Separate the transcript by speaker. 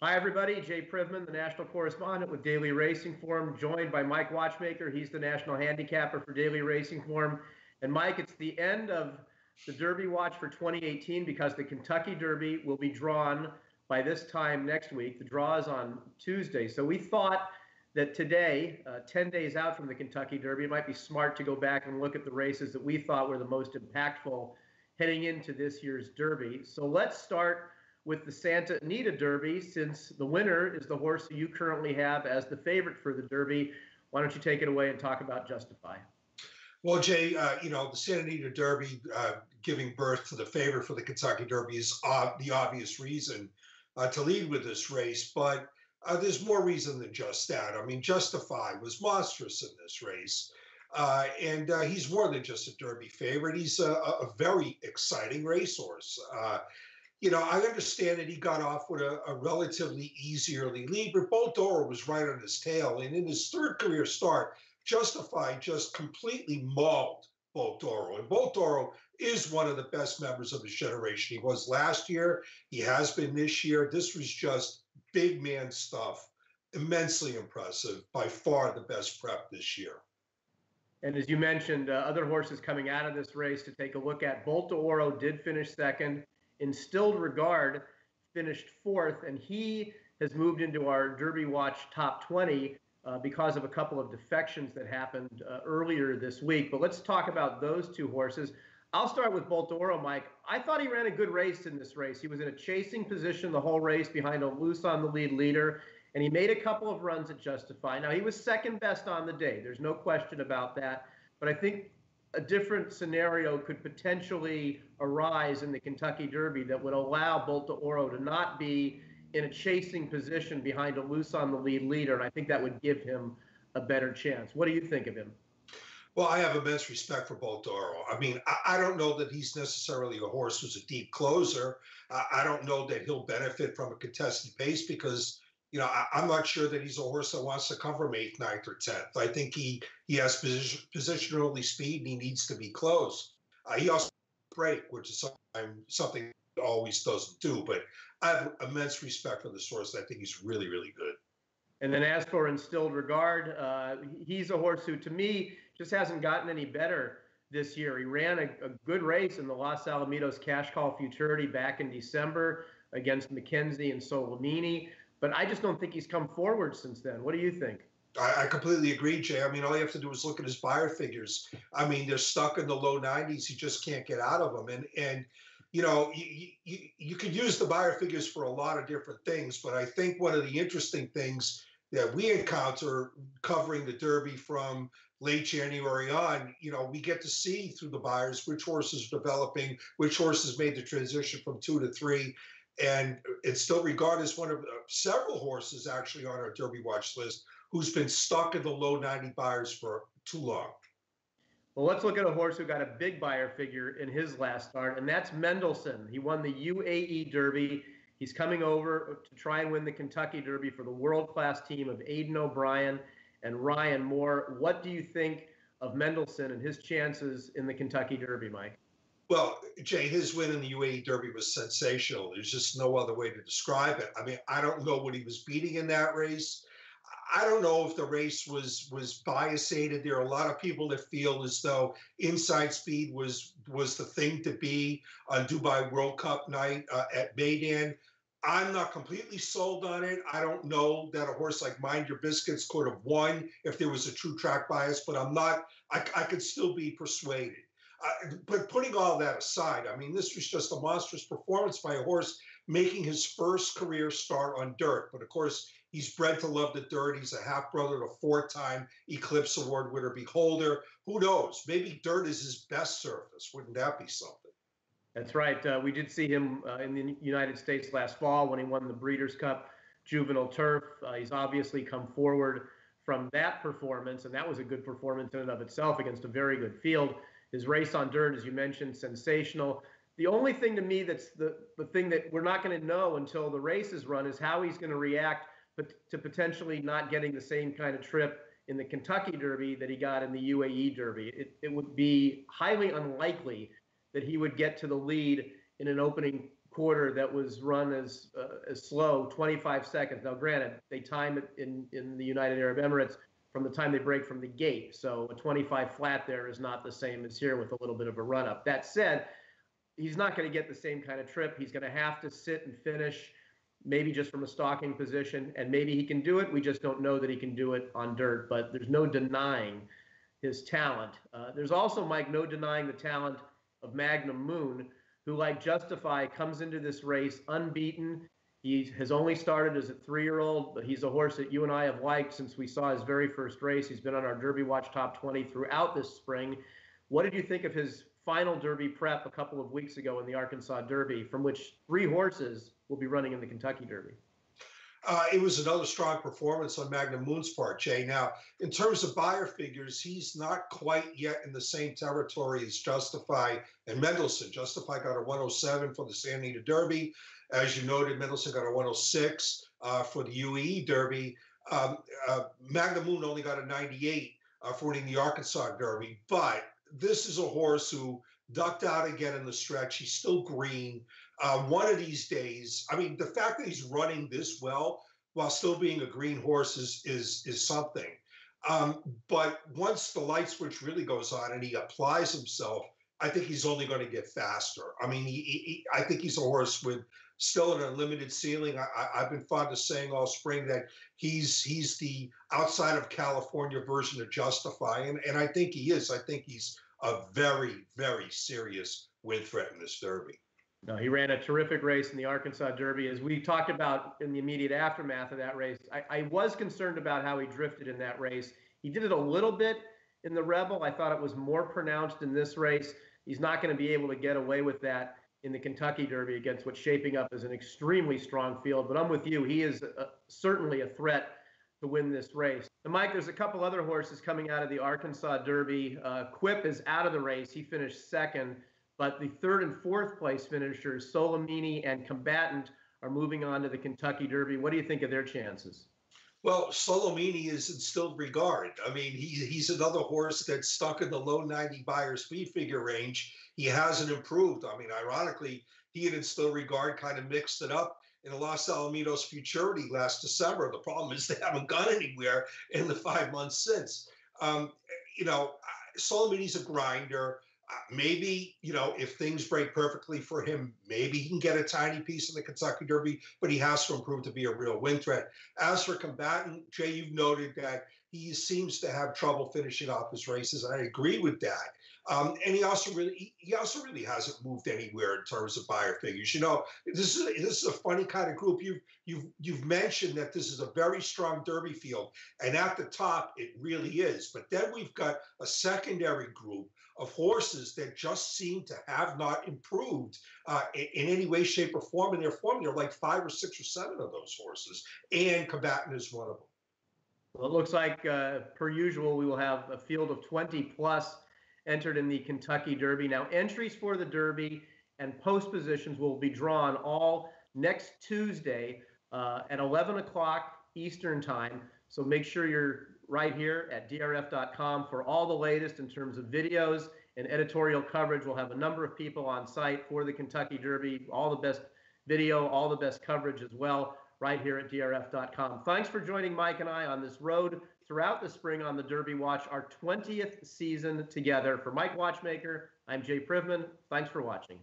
Speaker 1: Hi, everybody. Jay Privman, the national correspondent with Daily Racing Form, joined by Mike Watchmaker. He's the national handicapper for Daily Racing Form. And Mike, it's the end of the Derby watch for 2018 because the Kentucky Derby will be drawn by this time next week. The draw is on Tuesday. So we thought that today, 10 days out from the Kentucky Derby, it might be smart to go back and look at the races that we thought were the most impactful heading into this year's Derby. So let's start with the Santa Anita Derby, since the winner is the horse that you currently have as the favorite for the Derby. Why don't you take it away and talk about Justify?
Speaker 2: Well, Jay, the Santa Anita Derby giving birth to the favorite for the Kentucky Derby is the obvious reason to lead with this race, but there's more reason than just that. I mean, Justify was monstrous in this race, and he's more than just a Derby favorite. He's a very exciting racehorse. I understand that he got off with a relatively easy early lead, but Boldoro was right on his tail. And in his third career start, Justify just completely mauled Boldoro. And Boldoro is one of the best members of his generation. He was last year. He has been this year. This was just big man stuff. Immensely impressive. By far the best prep this year.
Speaker 1: And as you mentioned, other horses coming out of this race to take a look at. Bolt d'Oro did finish second. Instilled Regard finished fourth, and he has moved into our Derby Watch top 20 because of a couple of defections that happened earlier this week. But let's talk about those two horses. I'll start with Bolt d'Oro, Mike. I thought he ran a good race in this race. He was in a chasing position the whole race behind a loose on the lead leader, and he made a couple of runs at Justify. Now, he was second best on the day. There's no question about that. But I think a different scenario could potentially arise in the Kentucky Derby that would allow Bolt d'Oro to not be in a chasing position behind a loose on the lead leader, and I think that would give him a better chance. What do you think of him?
Speaker 2: Well, I have immense respect for Bolt d'Oro. I mean, I don't know that he's necessarily a horse who's a deep closer. I don't know that he'll benefit from a contested pace because I'm not sure that he's a horse that wants to come from 8th, 9th, or 10th. I think he has positional speed and he needs to be close. He also break, which is something he always doesn't do. But I have immense respect for this horse. I think he's really, really good.
Speaker 1: And then as for Instilled Regard, he's a horse who, to me, just hasn't gotten any better this year. He ran a good race in the Los Alamitos Cash Call Futurity back in December against McKenzie and Solomini. But I just don't think he's come forward since then. What do you think?
Speaker 2: I completely agree, Jay. I mean, all you have to do is look at his buyer figures. I mean, they're stuck in the low 90s. He just can't get out of them. And you could use the buyer figures for a lot of different things. But I think one of the interesting things that we encounter covering the Derby from late January on, we get to see through the buyers which horses are developing, which horses made the transition from 2 to 3. And it's still regarded as one of several horses actually on our Derby watch list who's been stuck in the low 90 buyers for too long.
Speaker 1: Well, let's look at a horse who got a big buyer figure in his last start, and that's Mendelson. He won the UAE Derby. He's coming over to try and win the Kentucky Derby for the world-class team of Aidan O'Brien and Ryan Moore. What do you think of Mendelson and his chances in the Kentucky Derby, Mike?
Speaker 2: Well, Jay, his win in the UAE Derby was sensational. There's just no other way to describe it. I mean, I don't know what he was beating in that race. I don't know if the race was bias-aided. There are a lot of people that feel as though inside speed was the thing to be on Dubai World Cup night at Meydan. I'm not completely sold on it. I don't know that a horse like Mind Your Biscuits could have won if there was a true track bias, but I'm not. I could still be persuaded. But putting all that aside, I mean, this was just a monstrous performance by a horse making his first career start on dirt. But, of course, he's bred to love the dirt. He's a half-brother to 4-time Eclipse Award winner Beholder. Who knows? Maybe dirt is his best surface. Wouldn't that be something?
Speaker 1: That's right. We did see him in the United States last fall when he won the Breeders' Cup Juvenile Turf. He's obviously come forward from that performance, and that was a good performance in and of itself against a very good field. His race on dirt, as you mentioned, sensational. The only thing to me that's the thing that we're not going to know until the race is run is how he's going to react to potentially not getting the same kind of trip in the Kentucky Derby that he got in the UAE Derby. It would be highly unlikely that he would get to the lead in an opening quarter that was run as slow, 25 seconds. Now, granted, they time it in the United Arab Emirates from the time they break from the gate. So a 25 flat there is not the same as here with a little bit of a run up. That said, he's not going to get the same kind of trip. He's going to have to sit and finish, maybe just from a stalking position, and maybe he can do it. We just don't know that he can do it on dirt, but there's no denying his talent. There's also, Mike, no denying the talent of Magnum Moon, who, like Justify, comes into this race unbeaten. He has only started as a 3-year-old, but he's a horse that you and I have liked since we saw his very first race. He's been on our Derby Watch Top 20 throughout this spring. What did you think of his final Derby prep a couple of weeks ago in the Arkansas Derby, from which 3 horses will be running in the Kentucky Derby?
Speaker 2: It was another strong performance on Magnum Moon's part, Jay. Now, in terms of buyer figures, he's not quite yet in the same territory as Justify and Mendelson. Justify got a 107 for the Santa Anita Derby. As you noted, Mendelson got a 106 for the UAE Derby. Magnum Moon only got a 98 for winning the Arkansas Derby. But this is a horse who ducked out again in the stretch. He's still green. One of these days, I mean, the fact that he's running this well while still being a green horse is something. But once the light switch really goes on and he applies himself, I think he's only going to get faster. I mean, I think he's a horse with still an unlimited ceiling. I've been fond of saying all spring that he's the outside of California version of Justify, and I think he is. I think he's a very, very serious win threat in this Derby.
Speaker 1: No, he ran a terrific race in the Arkansas Derby. As we talked about in the immediate aftermath of that race, I was concerned about how he drifted in that race. He did it a little bit in the Rebel. I thought it was more pronounced in this race. He's not going to be able to get away with that in the Kentucky Derby against what's shaping up as an extremely strong field. But I'm with you. He is certainly a threat to win this race. And Mike, there's a couple other horses coming out of the Arkansas Derby. Quip is out of the race. He finished second. But the 3rd and 4th place finishers, Solomini and Combatant, are moving on to the Kentucky Derby. What do you think of their chances?
Speaker 2: Well, Solomini is in still regard. I mean, he's another horse that's stuck in the low 90 buyer speed figure range. He hasn't improved. I mean, ironically, he and in still regard kind of mixed it up in the Los Alamitos Futurity last December. The problem is they haven't gone anywhere in the 5 months since. You know, Solomini's a grinder. Maybe, you know, if things break perfectly for him, maybe he can get a tiny piece in the Kentucky Derby, but he has to improve to be a real win threat. As for Combatant, Jay, you've noted that he seems to have trouble finishing off his races. I agree with that. And he also really hasn't moved anywhere in terms of buyer figures. You know, this is a funny kind of group. You've mentioned that this is a very strong Derby field, and at the top it really is. But then we've got a secondary group of horses that just seem to have not improved in any way, shape, or form in their form. There are like 5 or 6 or 7 of those horses, and Combatant is one of them.
Speaker 1: Well, it looks like, per usual, we will have a field of 20+ entered in the Kentucky Derby. Now, entries for the Derby and post positions will be drawn all next Tuesday at 11 o'clock Eastern Time. So make sure you're right here at drf.com for all the latest in terms of videos and editorial coverage. We'll have a number of people on site for the Kentucky Derby, all the best video, all the best coverage as well, right here at drf.com. Thanks for joining Mike and I on this road throughout the spring on the Derby Watch, our 20th season together. For Mike Watchmaker, I'm Jay Privman. Thanks for watching.